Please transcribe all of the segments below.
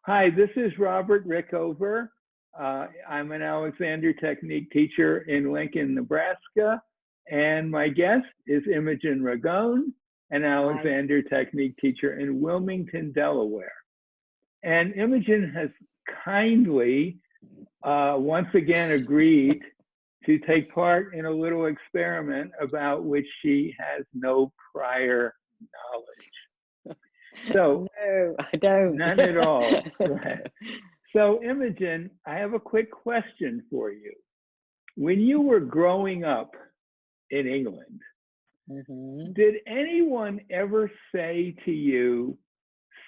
Hi, this is Robert Rickover. I'm an Alexander Technique teacher in Lincoln, Nebraska, and my guest is Imogen Ragone, an Hi. Alexander Technique teacher in Wilmington, Delaware. And Imogen has kindly once again agreed to take part in a little experiment about which she has no prior knowledge. So, No, I don't. none at all. Right. So, Imogen, I have a quick question for you. When you were growing up in England, did anyone ever say to you,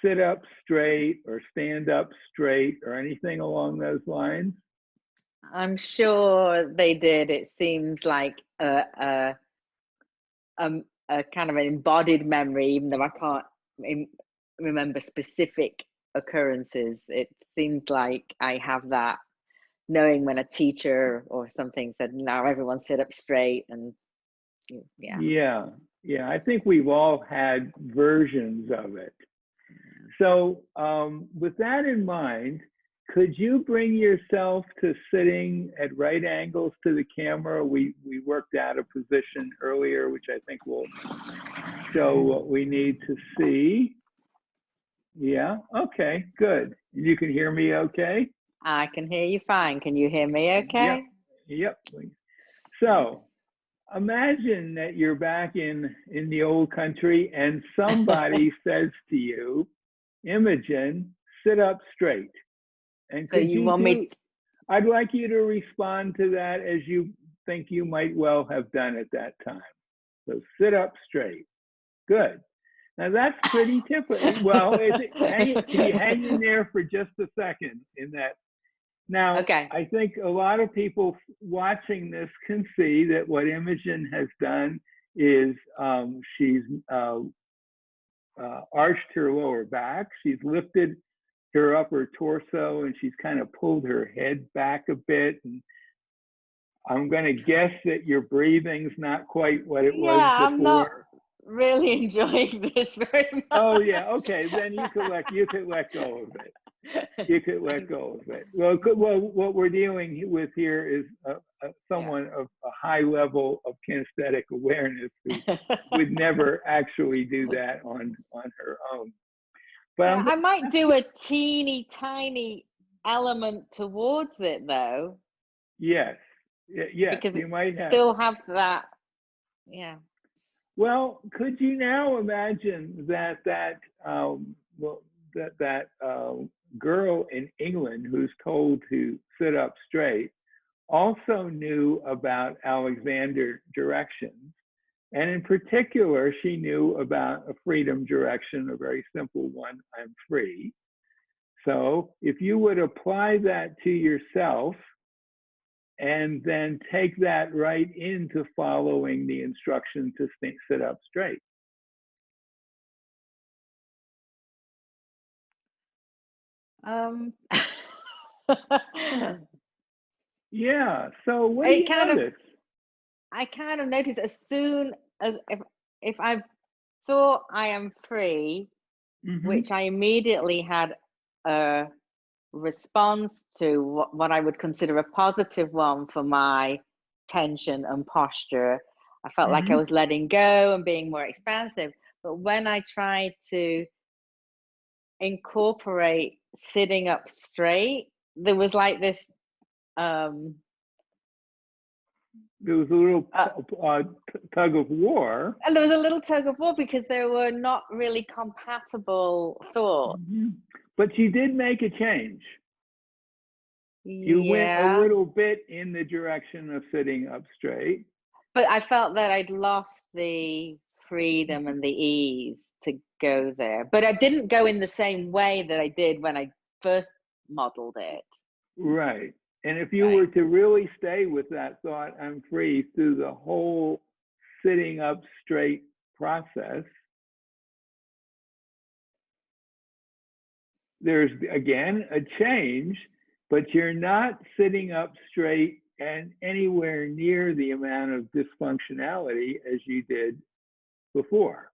sit up straight or stand up straight or anything along those lines? I'm sure they did. It seems like a kind of an embodied memory, even though I can't remember specific occurrences. It seems like I have that knowing when a teacher or something said, now everyone sit up straight, and yeah. Yeah. I think we've all had versions of it. So, with that in mind, could you bring yourself to sitting at right angles to the camera? We worked out a position earlier, which I think will show what we need to see. Yeah, okay, good. You can hear me okay? I can hear you fine. Can you hear me okay? Yep. So, imagine that you're back in the old country and somebody says to you, Imogen, sit up straight. And So you want me? I'd like you to respond to that as you think you might well have done at that time. So sit up straight. Good. Now that's pretty typical. Well, can you hang in there for just a second in that? Now, Okay. I think a lot of people watching this can see that what Imogen has done is she's arched her lower back. She's lifted her upper torso and she's kind of pulled her head back a bit. And I'm going to guess that your breathing's not quite what it was before. I'm not really enjoying this very much. Oh yeah, okay. Then you could let go of it. You could let go of it. Well, what we're dealing with here is someone of a high level of kinesthetic awareness who would never actually do that on her own. But yeah, I might do a teeny tiny element towards it though. Yes, because you might still have that. Yeah. Well, could you now imagine that girl in England who's told to sit up straight also knew about Alexander directions, and in particular, she knew about a freedom direction, a very simple one: I'm free. So, if you would apply that to yourself, and then take that right into following the instruction to sit up straight. Yeah. So what do you notice? I kind of notice as soon as if I've thought I am free, which I immediately had a response to what I would consider a positive one for my tension and posture. I felt like I was letting go and being more expansive. But when I tried to incorporate sitting up straight, there was like this there was a little tug of war. And there was a little tug of war because they were not really compatible thoughts. But you did make a change. You went a little bit in the direction of sitting up straight. But I felt that I'd lost the freedom and the ease to go there. But I didn't go in the same way that I did when I first modeled it. Right. And if you were to really stay with that thought, I'm free, through the whole sitting up straight process, there's again a change, but you're not sitting up straight and anywhere near the amount of dysfunctionality as you did before.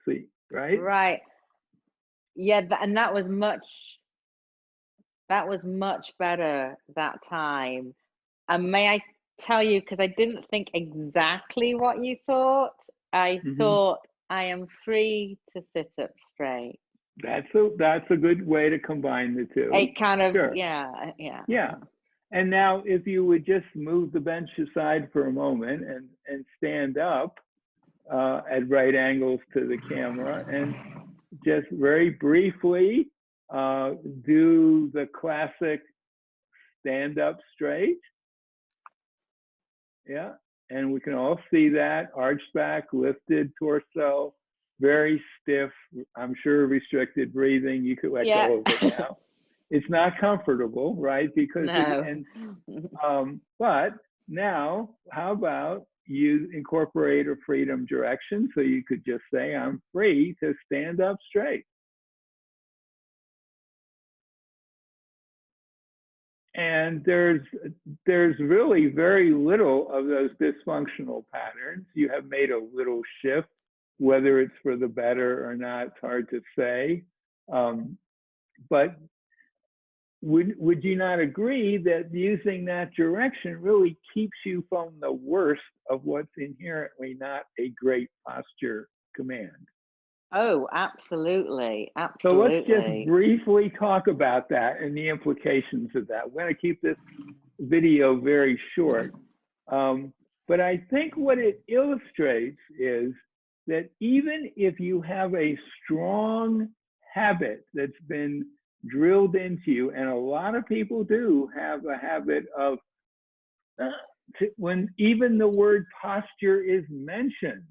See, right? Right. Yeah, and that was much That was much better that time. And may I tell you, because I didn't think exactly what you thought, I Hmm. thought I am free to sit up straight. That's a good way to combine the two. It kind of, Sure. yeah, yeah. Yeah. And now if you would just move the bench aside for a moment and stand up at right angles to the camera and just very briefly do the classic stand up straight. Yeah. And we can all see that arched back, lifted torso, very stiff. I'm sure restricted breathing. You could let Yeah. go of it now. It's not comfortable, right? Because No. but now, how about you incorporate a freedom direction? So you could just say, I'm free to stand up straight. And there's really very little of those dysfunctional patterns. You have made a little shift, whether it's for the better or not, it's hard to say. But would you not agree that using that direction really keeps you from the worst of what's inherently not a great posture command? Oh, absolutely. So let's just Absolutely. briefly talk about that and the implications of that. We're going to keep this video very short. But I think what it illustrates is that even if you have a strong habit that's been drilled into you, and a lot of people do have a habit of, when even the word posture is mentioned,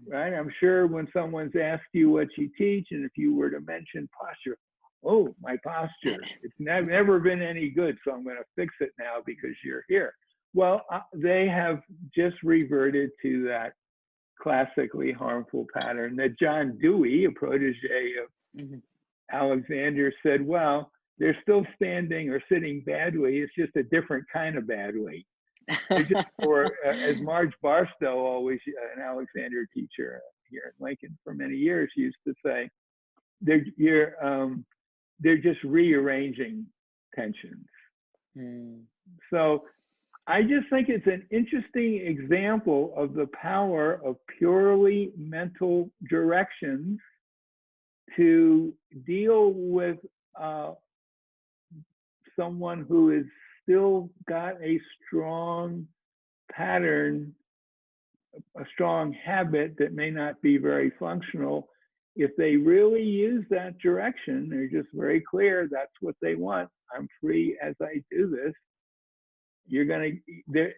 right? I'm sure when someone's asked you what you teach, and if you were to mention posture, oh, my posture, it's never been any good, so I'm going to fix it now because you're here. Well, they have just reverted to that classically harmful pattern that John Dewey, a protege of Alexander, said, well, they're still standing or sitting badly. It's just a different kind of badly. Or as Marge Barstow, always an Alexander teacher here in Lincoln for many years, used to say, they're just rearranging tensions. So I just think it's an interesting example of the power of purely mental directions to deal with someone who has still got a strong pattern, a strong habit that may not be very functional. If they really use that direction, they're just very clear that's what they want. I'm free as I do this.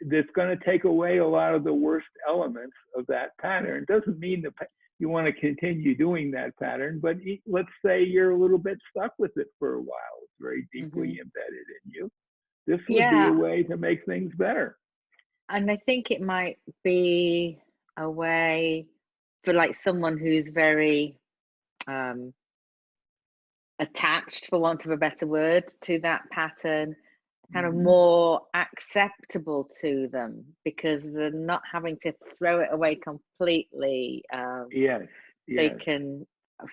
That's going to take away a lot of the worst elements of that pattern. It doesn't mean that you want to continue doing that pattern, but let's say you're a little bit stuck with it for a while. It's very deeply embedded in you. This would be a way to make things better. And I think it might be a way for like someone who's very attached, for want of a better word, to that pattern, kind of more acceptable to them because they're not having to throw it away completely. Yes. They can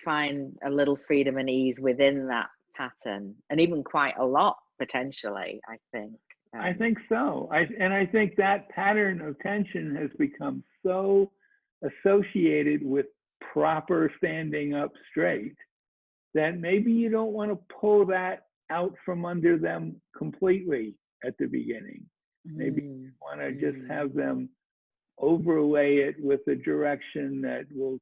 find a little freedom and ease within that pattern, and even quite a lot potentially, I think. I think so. I think that pattern of tension has become so associated with proper standing up straight that maybe you don't want to pull that out from under them completely at the beginning. Maybe you want to just have them overlay it with a direction that will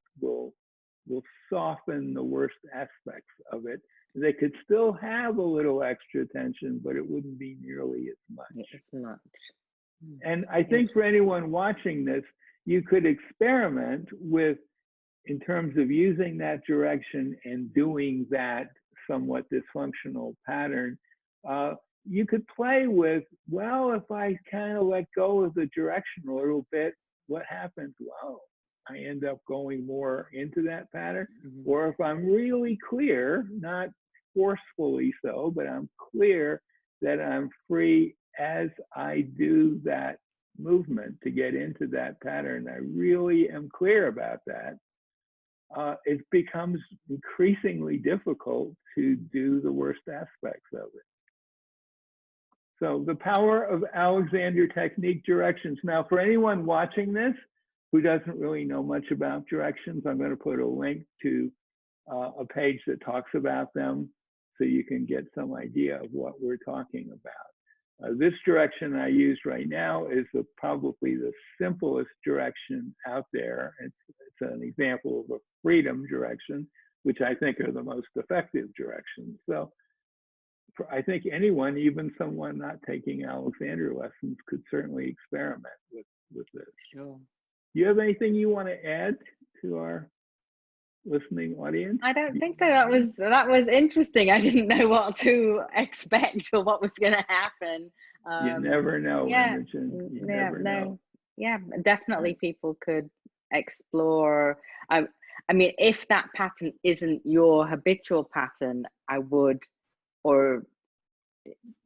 soften the worst aspects of it. They could still have a little extra tension, but it wouldn't be nearly as much. And I think for anyone watching this, you could experiment with, in terms of using that direction and doing that somewhat dysfunctional pattern, you could play with, well, if I kind of let go of the direction a little bit, what happens? Well, I end up going more into that pattern. Or if I'm really clear, not forcefully so, but I'm clear that I'm free as I do that movement to get into that pattern, I really am clear about that. It becomes increasingly difficult to do the worst aspects of it. So the power of Alexander technique directions. Now, for anyone watching this who doesn't really know much about directions, I'm going to put a link to a page that talks about them so you can get some idea of what we're talking about. This direction I use right now is probably the simplest direction out there. It's an example of a freedom direction, which I think are the most effective directions. So I think anyone, even someone not taking Alexander lessons, could certainly experiment with this. Sure. Do you have anything you want to add to our listening audience? I don't think so. That was interesting. I didn't know what to expect or what was going to happen. You never know, yeah, Imogen. You yeah, never know. Yeah, definitely people could explore. I mean, if that pattern isn't your habitual pattern, I would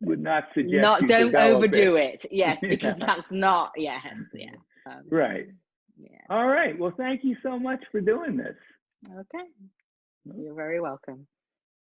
not suggest don't overdo it. Yes, Yeah. because that's not. Yes, yeah. Right. Yeah. All right. Well, thank you so much for doing this. Okay. You're very welcome.